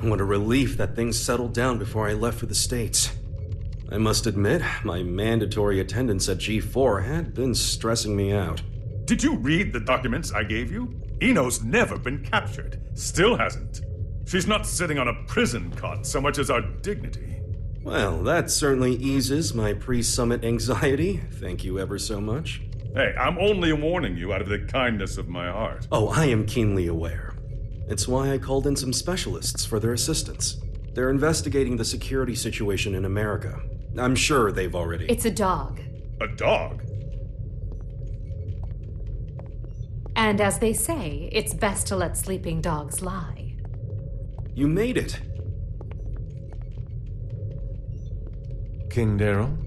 What a relief that things settled down before I left for the States. I must admit, my mandatory attendance at G4 had been stressing me out. Did you read the documents I gave you? Eno's never been captured. Still hasn't. She's not sitting on a prison cot so much as our dignity. Well, that certainly eases my pre-summit anxiety. Thank you ever so much. Hey, I'm only warning you out of the kindness of my heart. Oh, I am keenly aware. It's why I called in some specialists for their assistance. They're investigating the security situation in America. I'm sure they've already... It's a dog. A dog? And as they say, it's best to let sleeping dogs lie. You made it. King Daryl?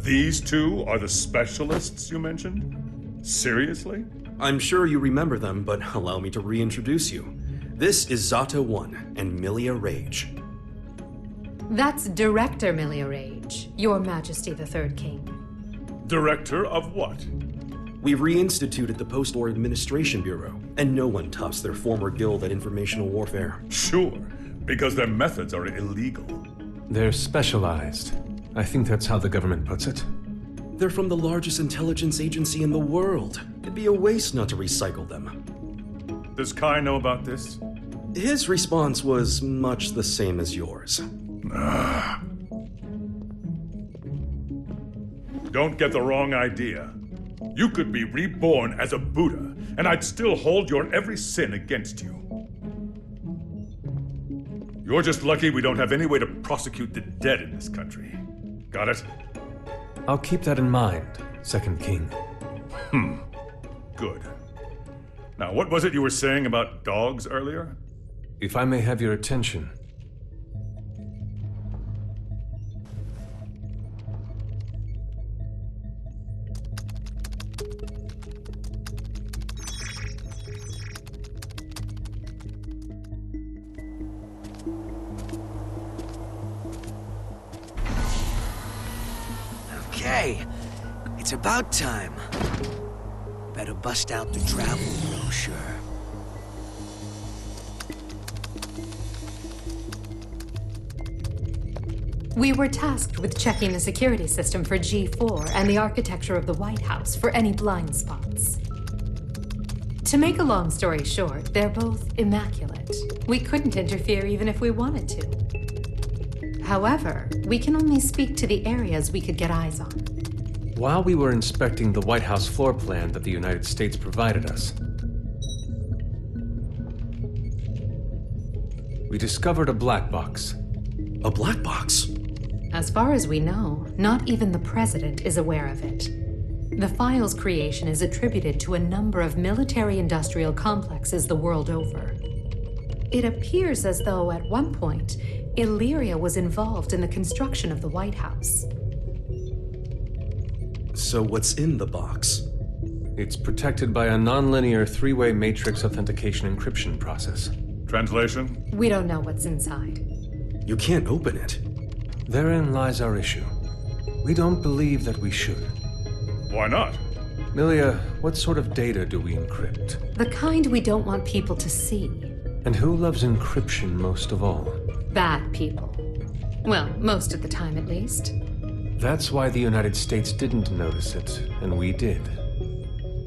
These two are the specialists you mentioned? Seriously? I'm sure you remember them, but allow me to reintroduce you. This is Zata 1 and Milia Rage. That's Director Milia Rage, Your Majesty the Third King. Director of what? We reinstituted the Post-War Administration Bureau, and no one tops their former guild at informational warfare. Sure, because their methods are illegal. They're specialized. I think that's how the government puts it. They're from the largest intelligence agency in the world. It'd be a waste not to recycle them. Does Kai know about this? His response was much the same as yours. Don't get the wrong idea. You could be reborn as a Buddha, and I'd still hold your every sin against you. You're just lucky we don't have any way to prosecute the dead in this country. Got it? I'll keep that in mind, Second King. Good. Now, what was it you were saying about dogs earlier? If I may have your attention. Okay, it's about time. Better bust out the travel brochure. We were tasked with checking the security system for G4 and the architecture of the White House for any blind spots. To make a long story short, they're both immaculate. We couldn't interfere even if we wanted to. However, we can only speak to the areas we could get eyes on. While we were inspecting the White House floor plan that the United States provided us, we discovered a black box. A black box? As far as we know, not even the president is aware of it. The file's creation is attributed to a number of military-industrial complexes the world over. It appears as though, at one point, Illyria was involved in the construction of the White House. So what's in the box? It's protected by a nonlinear three-way matrix authentication encryption process. Translation? We don't know what's inside. You can't open it. Therein lies our issue. We don't believe that we should. Why not? Milia, what sort of data do we encrypt? The kind we don't want people to see. And who loves encryption most of all? Bad people. Well, most of the time at least. That's why the United States didn't notice it, and we did.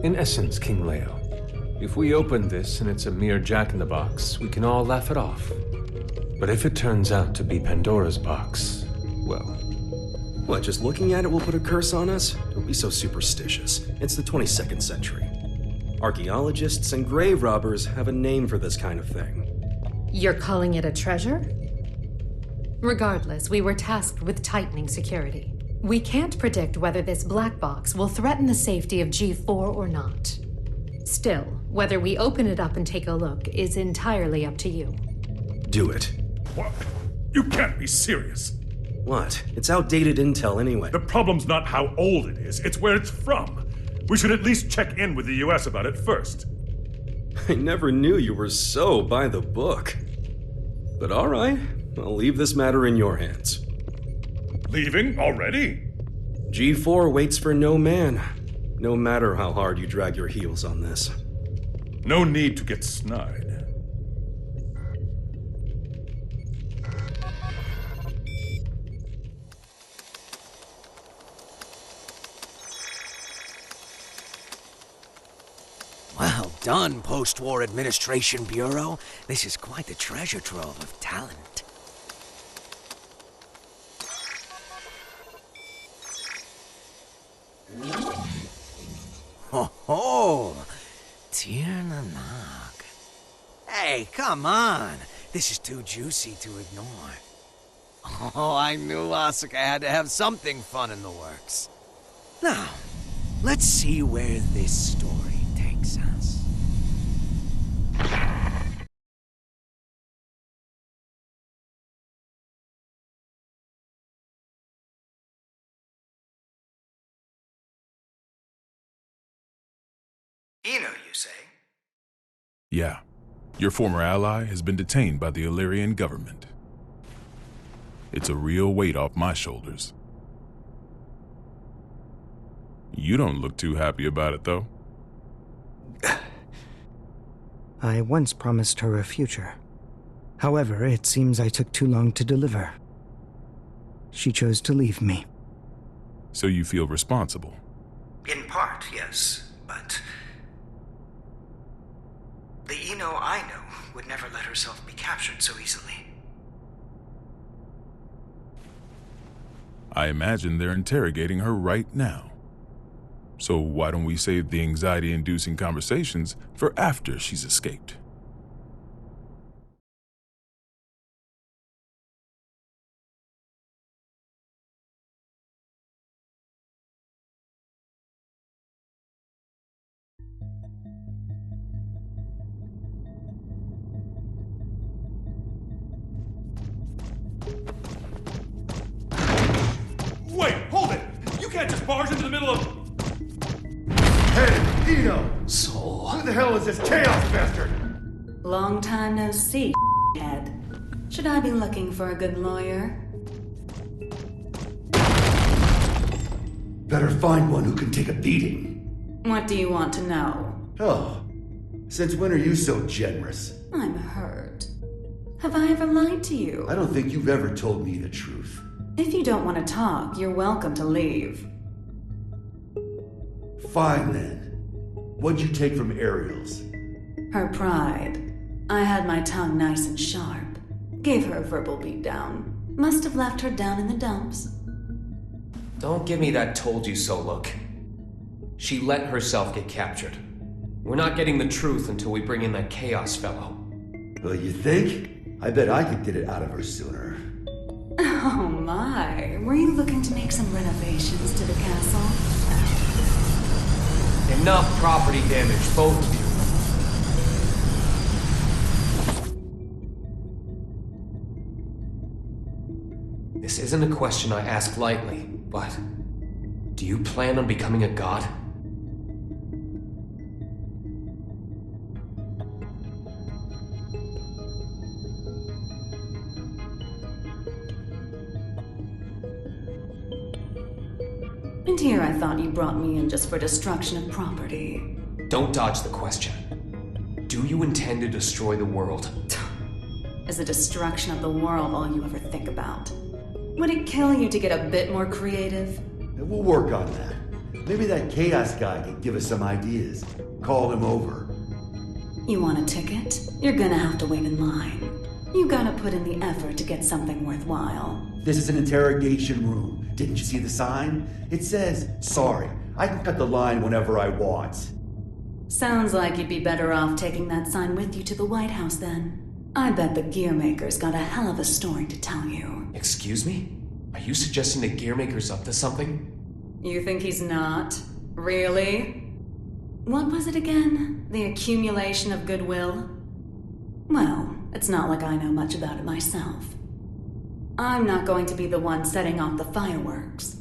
In essence, King Leo, if we open this and it's a mere jack-in-the-box, we can all laugh it off. But if it turns out to be Pandora's box, well... What, just looking at it will put a curse on us? Don't be so superstitious. It's the 22nd century. Archaeologists and grave robbers have a name for this kind of thing. You're calling it a treasure? Regardless, we were tasked with tightening security. We can't predict whether this black box will threaten the safety of G4 or not. Still, whether we open it up and take a look is entirely up to you. Do it. What? You can't be serious. What? It's outdated intel anyway. The problem's not how old it is, it's where it's from. We should at least check in with the US about it first. I never knew you were so by the book. But all right, I'll leave this matter in your hands. Leaving already? G4 waits for no man, no matter how hard you drag your heels on this. No need to get snide. done, Post-War Administration Bureau. This is quite the treasure trove of talent. Ho ho! Tir Nanak. Hey, come on! This is too juicy to ignore. Oh, I knew Asuka had to have something fun in the works. Now, let's see where this story takes us. Eno, you say? Yeah. Your former ally has been detained by the Illyrian government. It's a real weight off my shoulders. You don't look too happy about it, though. I once promised her a future. However, it seems I took too long to deliver. She chose to leave me. So you feel responsible? In part, yes, but the Eno I know would never let herself be captured so easily. I imagine they're interrogating her right now. So why don't we save the anxiety-inducing conversations for after she's escaped? Wait, hold it! You can't just barge into the middle of... Hey, Eno! Soul. Who the hell is this chaos bastard? Long time no see, head. Should I be looking for a good lawyer? Better find one who can take a beating. What do you want to know? Oh, since when are you so generous? I'm hurt. Have I ever lied to you? I don't think you've ever told me the truth. If you don't want to talk, you're welcome to leave. Fine then. What'd you take from Ariel's? Her pride. I had my tongue nice and sharp. Gave her a verbal beatdown. Must have left her down in the dumps. Don't give me that told you so look. She let herself get captured. We're not getting the truth until we bring in that Chaos fellow. Well, you think? I bet I could get it out of her sooner. Oh my, were you looking to make some renovations to the castle? Enough property damage, both of you. This isn't a question I ask lightly, but do you plan on becoming a god? And here I thought you brought me in just for destruction of property. Don't dodge the question. Do you intend to destroy the world? Is the destruction of the world all you ever think about? Would it kill you to get a bit more creative? We'll work on that. Maybe that chaos guy can give us some ideas. Call him over. You want a ticket? You're gonna have to wait in line. You gotta put in the effort to get something worthwhile. This is an interrogation room. Didn't you see the sign? It says, sorry, I can cut the line whenever I want. Sounds like you'd be better off taking that sign with you to the White House then. I bet the Gearmaker's got a hell of a story to tell you. Excuse me? Are you suggesting the Gearmaker's up to something? You think he's not? Really? What was it again? The accumulation of goodwill? Well, it's not like I know much about it myself. I'm not going to be the one setting off the fireworks.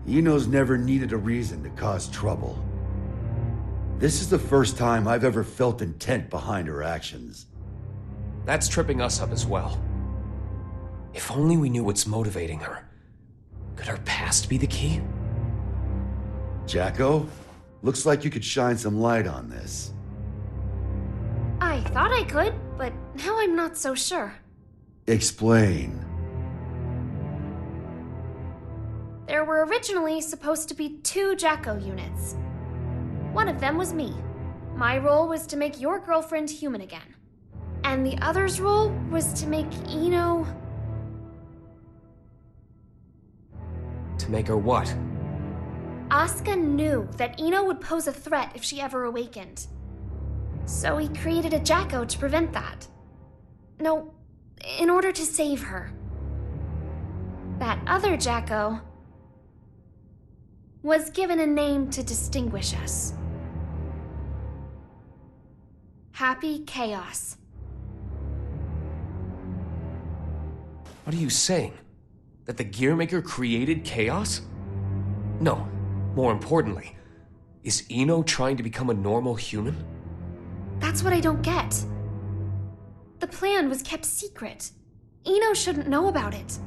Eno's never needed a reason to cause trouble. This is the first time I've ever felt intent behind her actions. That's tripping us up as well. If only we knew what's motivating her. Could her past be the key? Jacko? Looks like you could shine some light on this. I thought I could, but now I'm not so sure. Explain. There were originally supposed to be 2 Jacko units. One of them was me. My role was to make your girlfriend human again. And the other's role was to make Ino... To make her what? Asuka knew that Ino would pose a threat if she ever awakened. So he created a Jacko to prevent that. No, in order to save her. That other Jacko was given a name to distinguish us. Happy Chaos. What are you saying? That the Gearmaker created chaos? No, more importantly, is Ino trying to become a normal human? That's what I don't get. The plan was kept secret. Ino shouldn't know about it.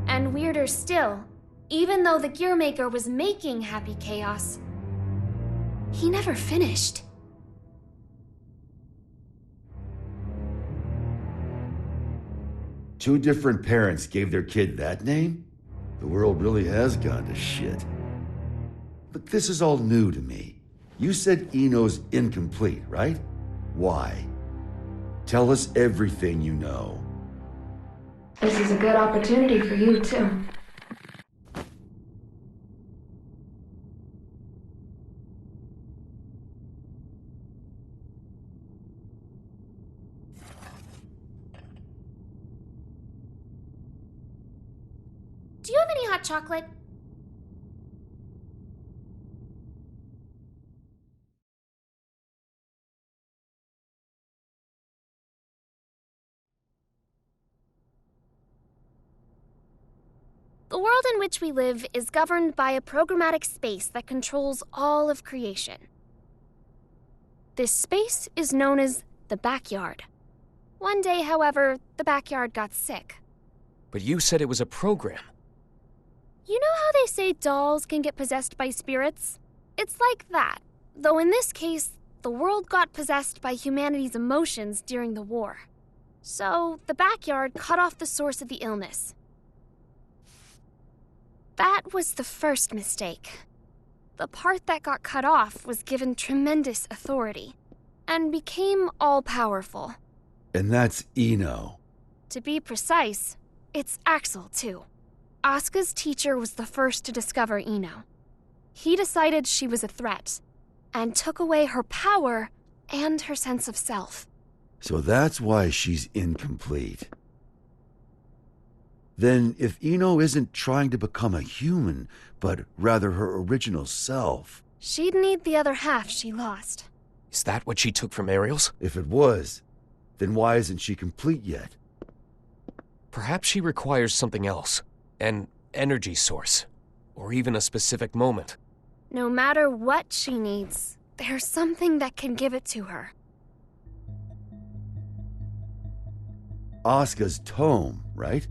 And weirder still, even though the Gearmaker was making Happy Chaos, he never finished. Two different parents gave their kid that name? The world really has gone to shit. But this is all new to me. You said Ino's incomplete, right? Why? Tell us everything you know. This is a good opportunity for you, too. Do you have any hot chocolate? The world in which we live is governed by a programmatic space that controls all of creation. This space is known as the backyard. One day, however, the backyard got sick. But you said it was a program. You know how they say dolls can get possessed by spirits? It's like that, though in this case, the world got possessed by humanity's emotions during the war. So, the backyard cut off the source of the illness. That was the first mistake. The part that got cut off was given tremendous authority, and became all-powerful. And that's Ino. To be precise, it's Axel, too. Asuka's teacher was the first to discover Ino. He decided she was a threat, and took away her power and her sense of self. So that's why she's incomplete. Then, if Ino isn't trying to become a human, but rather her original self... She'd need the other half she lost. Is that what she took from Ariel's? If it was, then why isn't she complete yet? Perhaps she requires something else. An energy source. Or even a specific moment. No matter what she needs, there's something that can give it to her. Asuka's tome, right?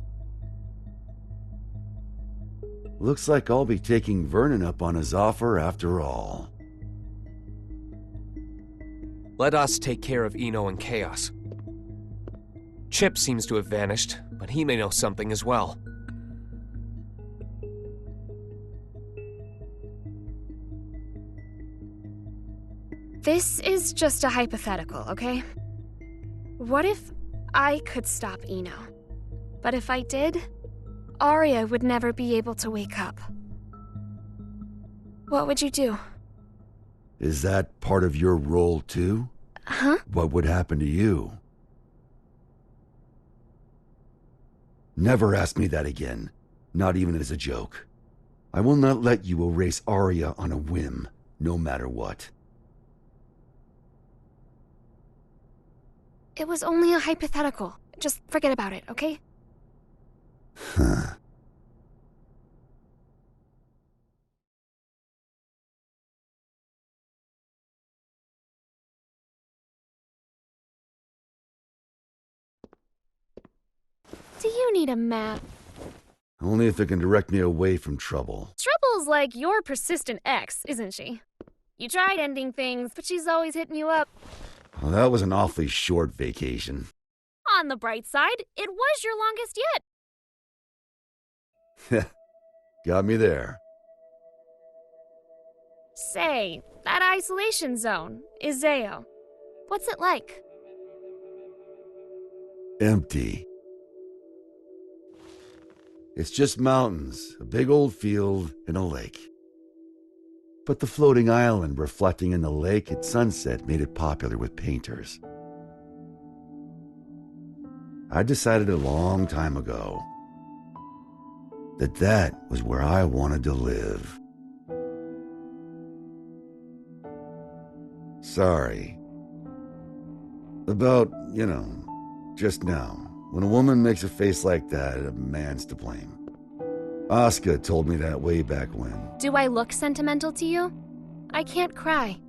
Looks like I'll be taking Vernon up on his offer after all. Let us take care of Ino and Chaos. Chip seems to have vanished, but he may know something as well. This is just a hypothetical, okay? What if I could stop Ino? But if I did, Arya would never be able to wake up. What would you do? Is that part of your role too? Huh? What would happen to you? Never ask me that again. Not even as a joke. I will not let you erase Arya on a whim, no matter what. It was only a hypothetical. Just forget about it, okay? Huh. Do you need a map? Only if it can direct me away from trouble. Trouble's like your persistent ex, isn't she? You tried ending things, but she's always hitting you up. Well, that was an awfully short vacation. On the bright side, it was your longest yet. Got me there. Say, that isolation zone, Iseo. What's it like? Empty. It's just mountains, a big old field, and a lake. But the floating island reflecting in the lake at sunset made it popular with painters. I decided a long time ago that that was where I wanted to live. Sorry. About, just now. When a woman makes a face like that, a man's to blame. Asuka told me that way back when. Do I look sentimental to you? I can't cry.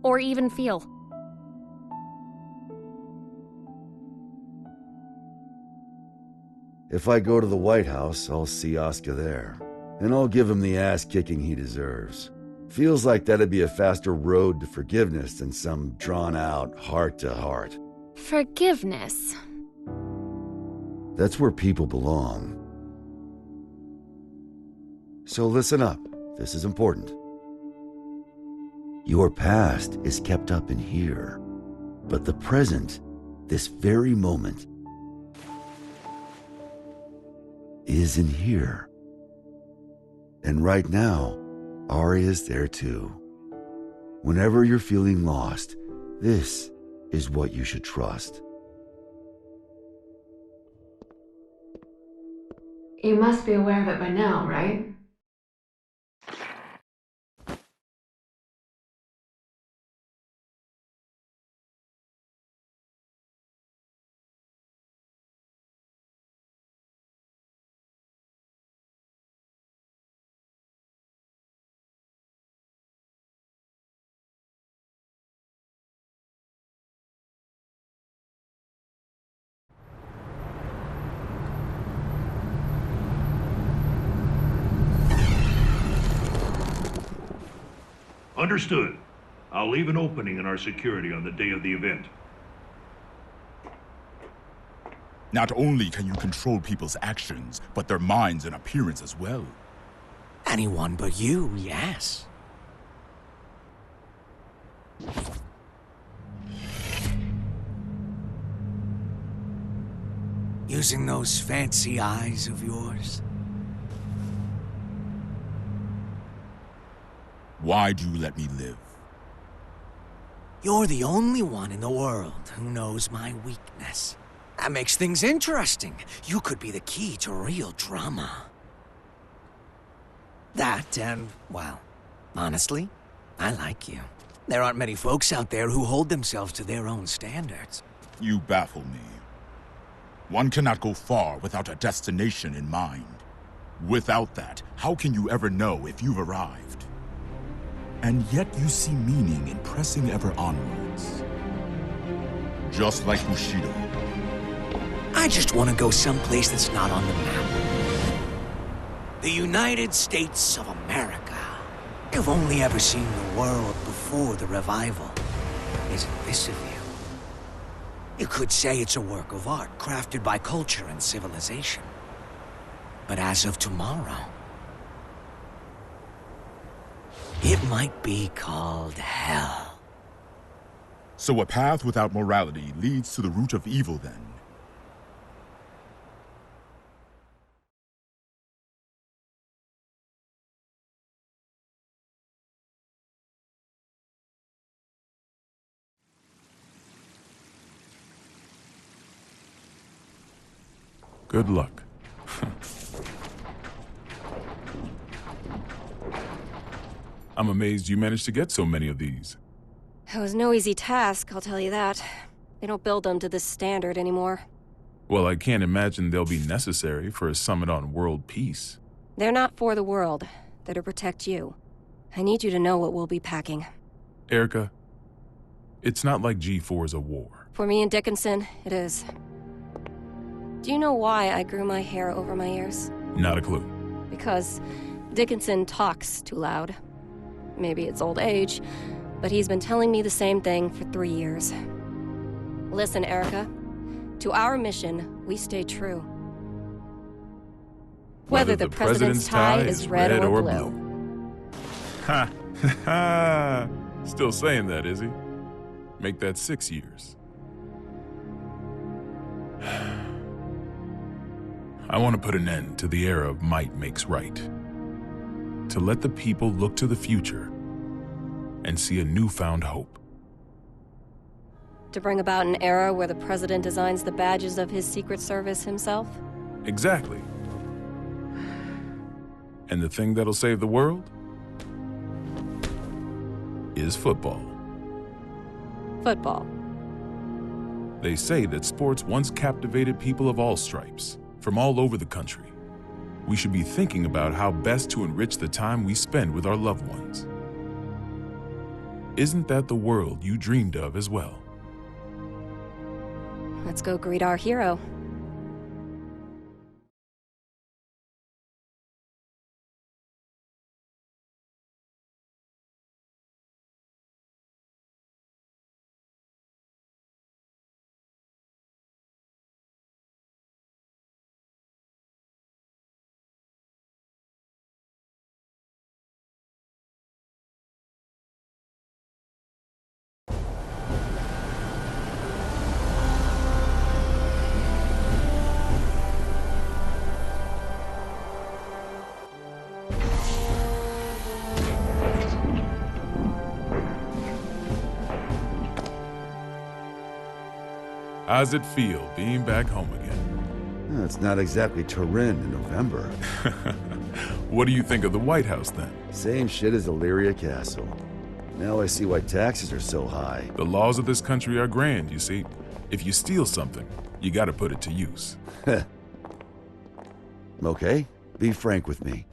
Or even feel. If I go to the White House, I'll see Asuka there. And I'll give him the ass-kicking he deserves. Feels like that'd be a faster road to forgiveness than some drawn-out heart-to-heart. Forgiveness. That's where people belong. So listen up. This is important. Your past is kept up in here. But the present, this very moment, is in here. And right now, Ari is there too. Whenever you're feeling lost, this is what you should trust. You must be aware of it by now, right? Understood. I'll leave an opening in our security on the day of the event. Not only can you control people's actions, but their minds and appearance as well. Anyone but you, yes. Using those fancy eyes of yours. Why do you let me live? You're the only one in the world who knows my weakness. That makes things interesting. You could be the key to real drama. That and, well, honestly, I like you. There aren't many folks out there who hold themselves to their own standards. You baffle me. One cannot go far without a destination in mind. Without that, how can you ever know if you've arrived? And yet you see meaning in pressing ever onwards. Just like Bushido. I just want to go someplace that's not on the map. The United States of America. You've only ever seen the world before the revival. Isn't this a view? You could say it's a work of art crafted by culture and civilization. But as of tomorrow, it might be called hell. So a path without morality leads to the root of evil, then? Good luck. I'm amazed you managed to get so many of these. It was no easy task, I'll tell you that. They don't build them to this standard anymore. Well, I can't imagine they'll be necessary for a summit on world peace. They're not for the world. They're to protect you. I need you to know what we'll be packing. Erica, it's not like G4 is a war. For me and Dickinson, it is. Do you know why I grew my hair over my ears? Not a clue. Because Dickinson talks too loud. Maybe it's old age, But he's been telling me the same thing for 3 years. Listen, Erica. To our mission, we stay true. Whether the president's tie is red or blue. Ha! Ha! Still saying that, is he? Make that 6 years. I want to put an end to the era of might makes right. To let the people look to the future and see a newfound hope. To bring about an era where the president designs the badges of his Secret Service himself? Exactly. And the thing that'll save the world is football. Football. They say that sports once captivated people of all stripes, from all over the country. We should be thinking about how best to enrich the time we spend with our loved ones. Isn't that the world you dreamed of as well? Let's go greet our hero. How's it feel being back home again? It's not exactly Turin in November. What do you think of the White House then? Same shit as Illyria Castle. Now I see why taxes are so high. The laws of this country are grand, you see. If you steal something, you gotta put it to use. Okay, be frank with me.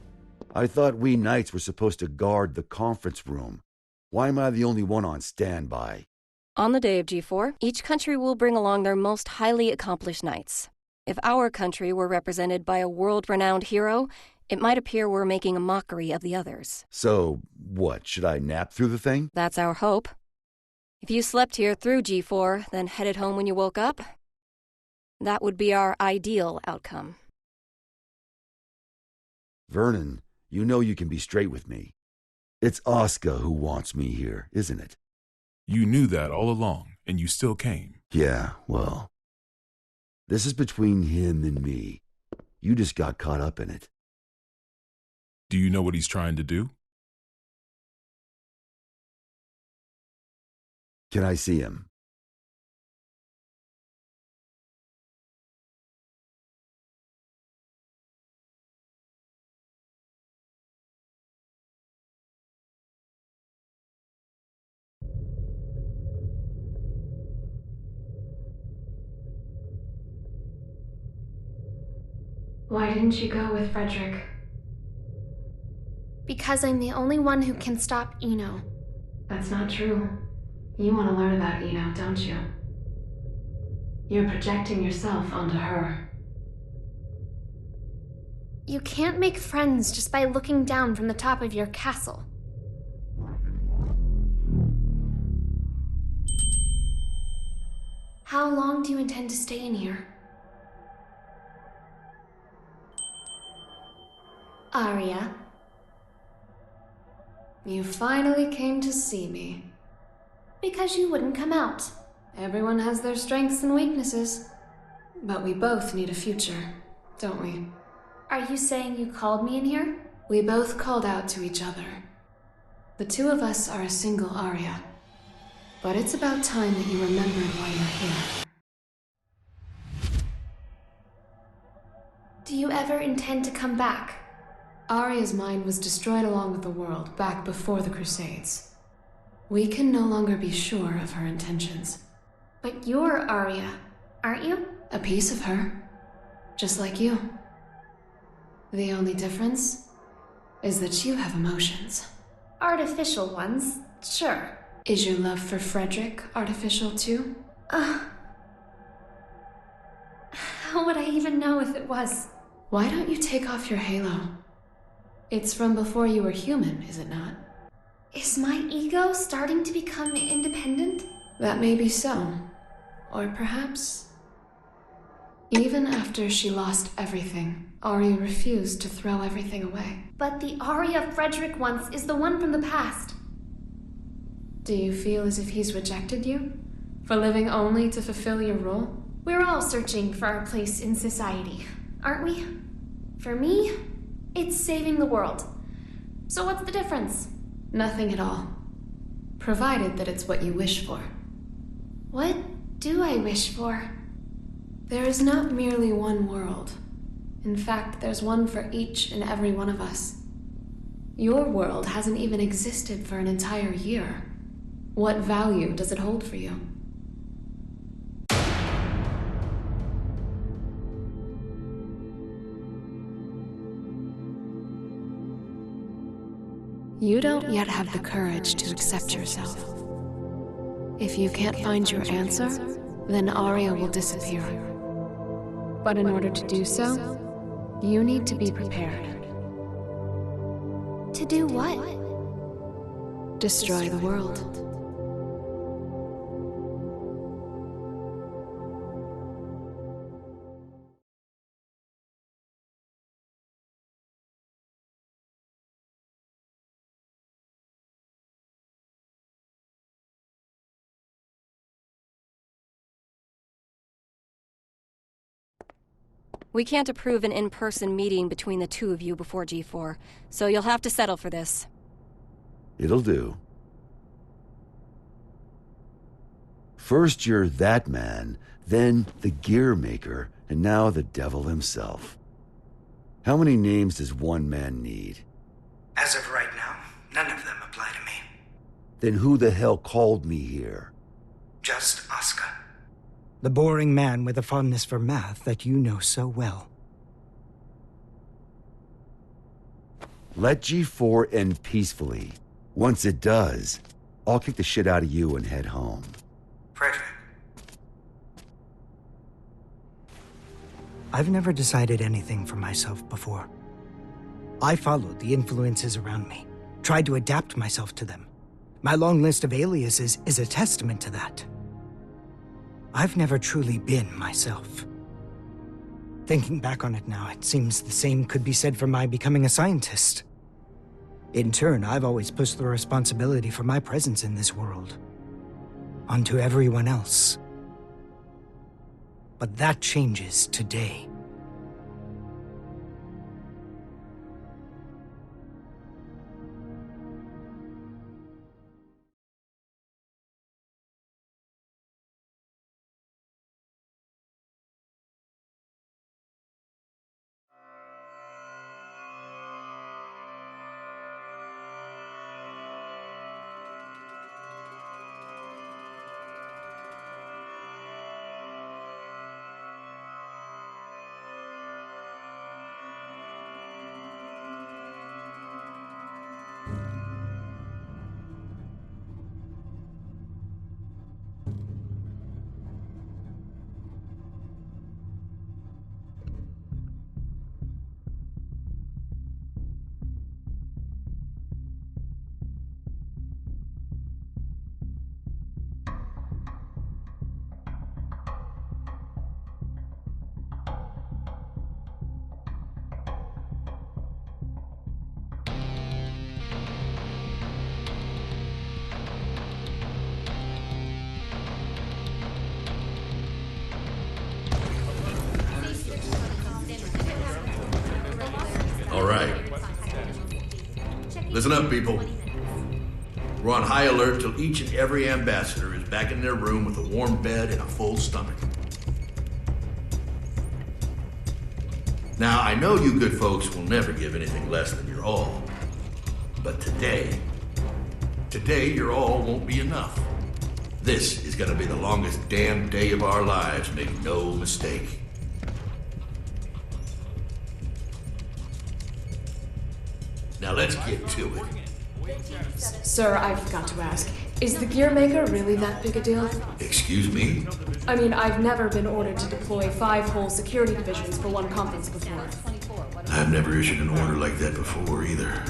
I thought we knights were supposed to guard the conference room. Why am I the only one on standby? On the day of G4, each country will bring along their most highly accomplished knights. If our country were represented by a world-renowned hero, it might appear we're making a mockery of the others. So, what, should I nap through the thing? That's our hope. If you slept here through G4, then headed home when you woke up, that would be our ideal outcome. Vernon, you know you can be straight with me. It's Oscar who wants me here, isn't it? You knew that all along, and you still came. Yeah, well, this is between him and me. You just got caught up in it. Do you know what he's trying to do? Can I see him? Why didn't you go with Frederick? Because I'm the only one who can stop Eno. That's not true. You want to learn about Eno, don't you? You're projecting yourself onto her. You can't make friends just by looking down from the top of your castle. How long do you intend to stay in here? Arya. You finally came to see me. Because you wouldn't come out. Everyone has their strengths and weaknesses. But we both need a future, don't we? Are you saying you called me in here? We both called out to each other. The two of us are a single Arya. But it's about time that you remembered why you're here. Do you ever intend to come back? Arya's mind was destroyed along with the world back before the Crusades. We can no longer be sure of her intentions. But you're Arya, aren't you? A piece of her. Just like you. The only difference is that you have emotions. Artificial ones, sure. Is your love for Frederick artificial too? How would I even know if it was? Why don't you take off your halo? It's from before you were human, is it not? Is my ego starting to become independent? That may be so. Or perhaps... Even after she lost everything, Ari refused to throw everything away. But the Arya Frederick once is the one from the past. Do you feel as if he's rejected you? For living only to fulfill your role? We're all searching for our place in society, aren't we? For me, it's saving the world. So what's the difference? Nothing at all. Provided that it's what you wish for. What do I wish for? There is not merely one world. In fact, there's one for each and every one of us. Your world hasn't even existed for an entire year. What value does it hold for you? You don't yet have the courage to accept yourself. If you can't find your answer, then Arya will disappear. But in order to do so, you need to be prepared. To do what? Destroy the world. We can't approve an in-person meeting between the two of you before G4, so you'll have to settle for this. It'll do. First you're that man, then the gear maker, and now the devil himself. How many names does one man need? As of right now, none of them apply to me. Then who the hell called me here? Just Asuka. The boring man with a fondness for math that you know so well. Let G4 end peacefully. Once it does, I'll kick the shit out of you and head home. Frederick. I've never decided anything for myself before. I followed the influences around me, tried to adapt myself to them. My long list of aliases is a testament to that. I've never truly been myself. Thinking back on it now, it seems the same could be said for my becoming a scientist. In turn, I've always pushed the responsibility for my presence in this world onto everyone else. But that changes today. All right. Listen up, people. We're on high alert till each and every ambassador is back in their room with a warm bed and a full stomach. Now, I know you good folks will never give anything less than your all. But today your all won't be enough. This is gonna be the longest damn day of our lives, make no mistake. Now let's get to it. Sir, I forgot to ask. Is the gear maker really that big a deal? Excuse me? I mean, I've never been ordered to deploy 5 whole security divisions for one conference before. I've never issued an order like that before either.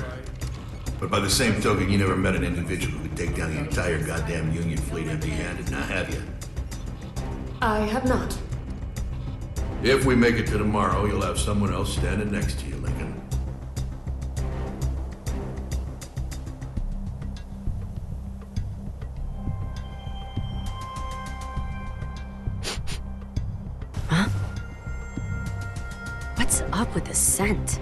But by the same token, you never met an individual who could take down the entire goddamn Union fleet empty-handed, now have you? I have not. If we make it to tomorrow, you'll have someone else standing next to you, Lincoln. Huh? What's up with the scent?